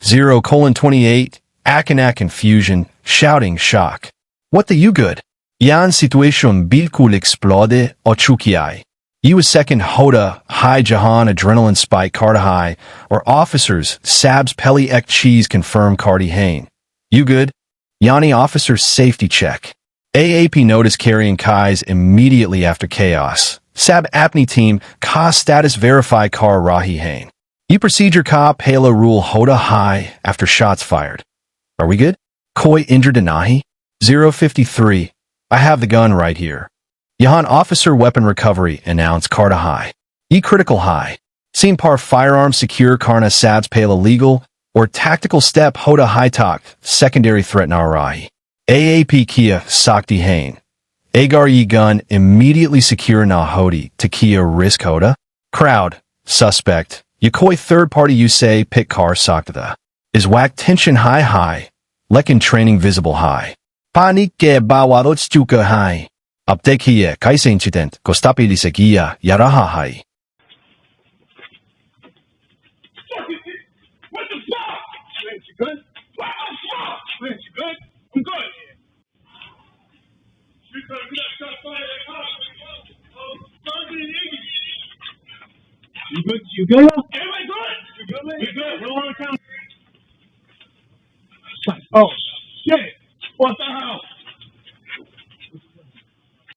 0:28, Akana confusion, shouting shock. What the you good? Yan situation bilkul explode ochukiai. You a second hoda, high jahan adrenaline spike karta high, or officers, sabs peli ek cheese confirm kardi hain. You good? Yani officer's safety check. AAP notice carrying Kai's immediately after chaos. Sab apni team, ka status verify kar rahi hain. You procedure ka pala rule hoda high after shots fired. Are we good? Koi injured anahi? 053. I have the gun right here. Yahan officer weapon recovery announce karta high. E critical high. Scene par firearm secure karna sabs pala legal or tactical step hoda high talk secondary threat narahi. AAP Kia Sakti Hain. Agar ye gun immediately secure na hodi to Kia risk hoda. Crowd. Suspect. Yakoi third party you say pick car sakta. Is whack tension high. Lekin training visible high. Panik ke bawadot stuka high. Update Kia kaise incident kostapili sa Kia yaraha high. What the fuck? Lance, you good? What the fuck? Lance, you good? I'm good. You good? You good? Everybody good? You good, man? You good? Roll on the count. Oh, shit. What the hell?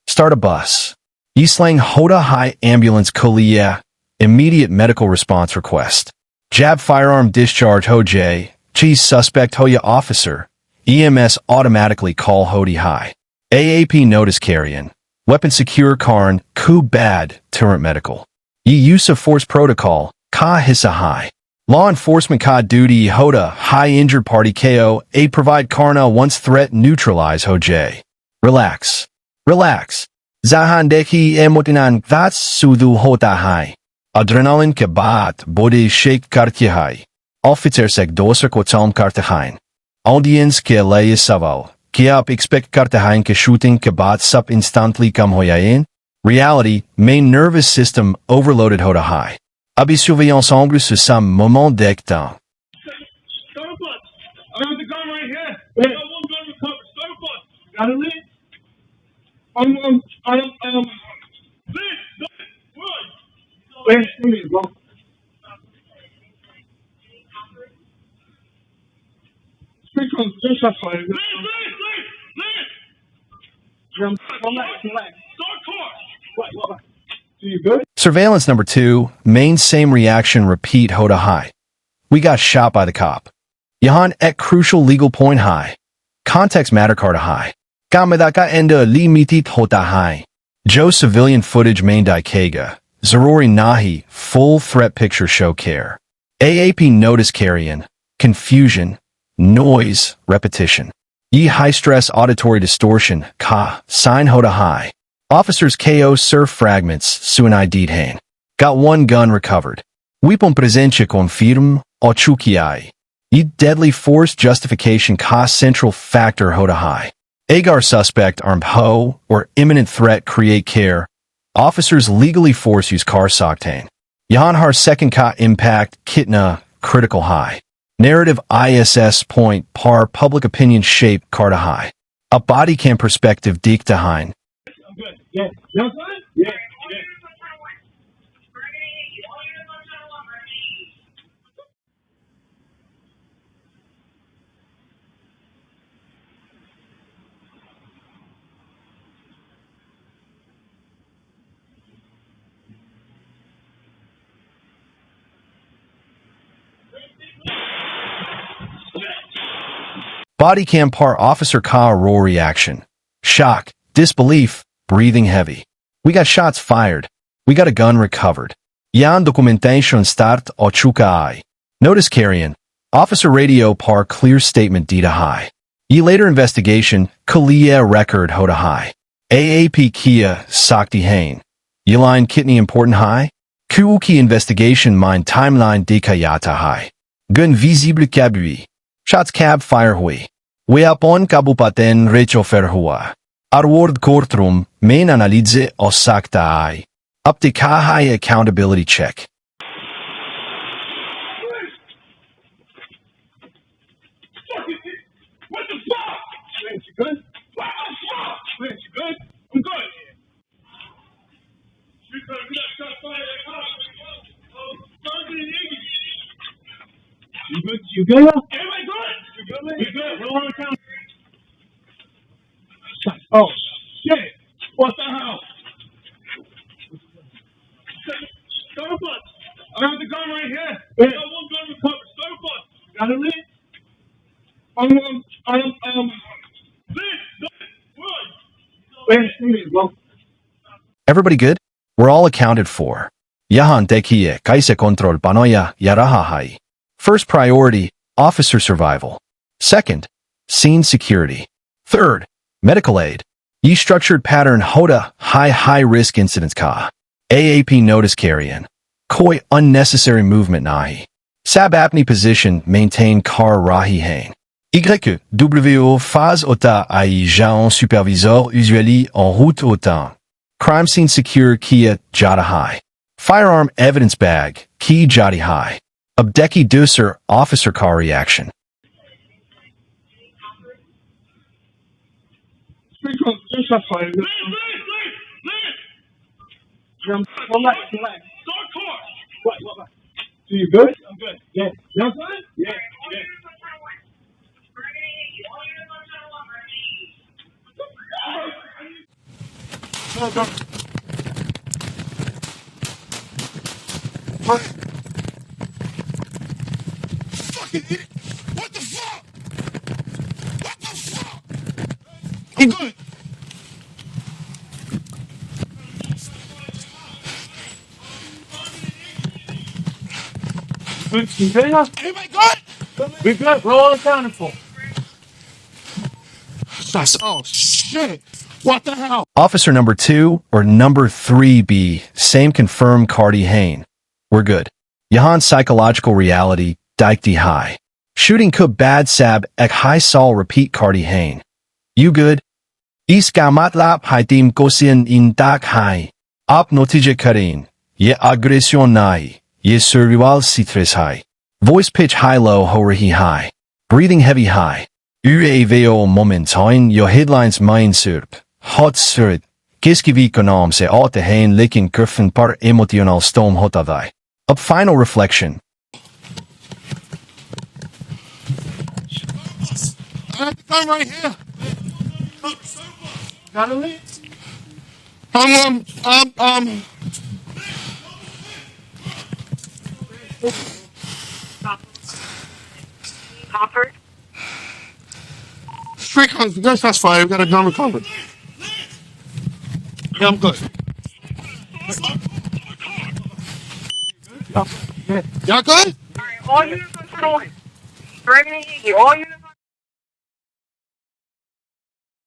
Start a bus. Eastlang Hoda High Ambulance Kuliya. Immediate medical response request. Jab firearm discharge Hoj. Cheese suspect Hoya officer. EMS automatically call Hodi High. AAP notice carrying. Weapon secure Karn. Ku bad. Turret medical. Use of force protocol. Ka hissa high. Law enforcement ka duty Hoda high injured party KO. A provide Karna once threat neutralize Hoj. Relax. Relax. Zahan deki emotinan that's sudu hota high. Adrenalin ke baat body shake kartje high. Officer sek doser kotalm kartehain. Audience ke leye saval. Kia up expect kartehain ke shooting ke baat sup instantly kam hoyain. Reality, main nervous system overloaded hoda high. Abi surveillance angle se sam moment d'ectan. Start a bus. I have the gun right here. I got one gun recovered. Start a bus. Got it, Lee? Lee, run. Where's me, bro? Speak on, just that fire. Lee. Relax. Start car. What? You good? Surveillance number 2, main same reaction repeat hoda high. We got shot by the cop. Yahan at crucial legal point high. Context matter karta high. Kamedaka enda li mitit hota high. Joe civilian footage main daikega. Zarori nahi full threat picture show care. AAP notice carrying. Confusion. Noise. Repetition. Ye high stress auditory distortion. Ka. Sign hoda high. Officers KO surf fragments, suinai deed hain. Got one gun recovered. Weapon presentia confirm, ochukiai. Ye deadly force justification ka central factor hoda high. Agar suspect armed ho, or imminent threat create care. Officers legally force use car soctane. Yahanhar second ka impact, kitna, critical high. Narrative ISS point par public opinion shape karta high. A bodycam perspective dikta high. Good. Yeah. You know Yeah. Bodycam par officer ka raw reaction. Shock, disbelief, breathing heavy. We got shots fired. We got a gun recovered. Yan documentation start ochuka ai. Notice carrying. Officer radio par clear statement dita high. Ye later investigation, Kalia record hoda high. AAP Kia Sakti Hain. Ye line kidney important high. Kuuki investigation mind timeline dekayata high. Gun visible kabui. Shots cab fire hui. Weapon kabupaten rechofer hua. Arward courtroom, main analize o sakta ai. Up to kahai accountability check. You good? You good? Everybody good? You good? We good. We're on the count. Oh, shit. What the hell? Starbucks. I have the gun right here. I got one gun recovered. Starbucks. Got it, Lee? Everybody good? We're all accounted for. Yahan tekie kaise control panoya yarahahai. First priority, officer survival. Second, scene security. Third, medical aid. Yi structured pattern hoda high risk incidents ka. AAP notice carry-in. Koi unnecessary movement nahi. Sab apnea position maintain car rahi hain. YWO phase ota ai jaon supervisor usually en route autant. Crime scene secure kia jada high. Firearm evidence bag key jati high. Abdeki Dusser officer car reaction. Relax. What? So you good? I'm good. Yeah. You good? Yeah. Go. What? Fucking idiot. What the fuck? I'm good. You good? Everybody good? We good. We're all accounted for. Oh, shit. What the hell? Officer number 2 or number 3B, same confirmed Cardi Hain. We're good. Yahan psychological reality, Dikti high. Shooting could bad sab ek high sol repeat Cardi Hain. You good? Iskamatlap haitim gosin in dak high. Op notije karin. Ye aggression nai. Ye survival citres high. Voice pitch high-low horihi high. Breathing heavy high. UAVO momentan your headlines mind surp. Hot surd. Kiskivi konam se te hain liking kurfen par emotional storm hotavai. Up final reflection. I have the gun right here. Got it, Lee? Hopper? Straight guns, that's fire. We got a gun recovered. Yeah, I'm good. Y'all good? Alright, all units on turn on. Bergen Avenue, all units on.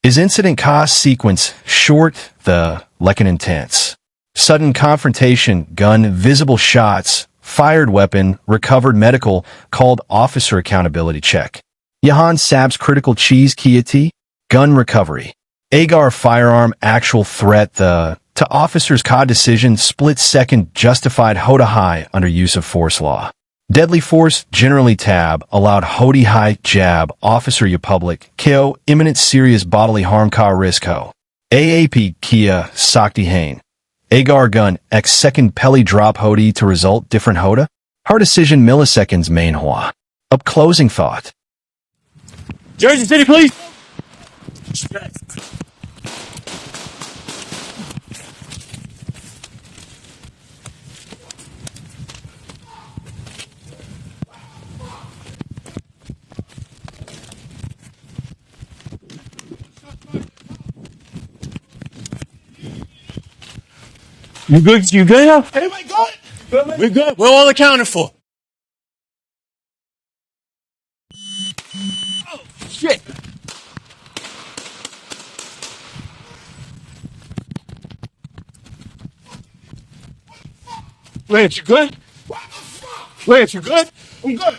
Is incident cost sequence short, like an intense? Sudden confrontation, gun, visible shots, fired weapon, recovered medical, called officer accountability check. Yahan Sab's critical cheese kiati, gun recovery. Agar firearm actual threat, to officer's ka decision split second justified hoda high under use of force law. Deadly force, generally tab, allowed hodi high jab, officer ya public, ko, imminent serious bodily harm ka risk ho. AAP kia, sakti hain. Agar gun, x second pelly drop hodi to result different hoda? Her decision milliseconds main hua. Up closing thought. Jersey City, please. You good? You good now? Everybody good? We're good. We're all accounted for. Oh, shit. Lance, you good? Lance, you good? I'm good.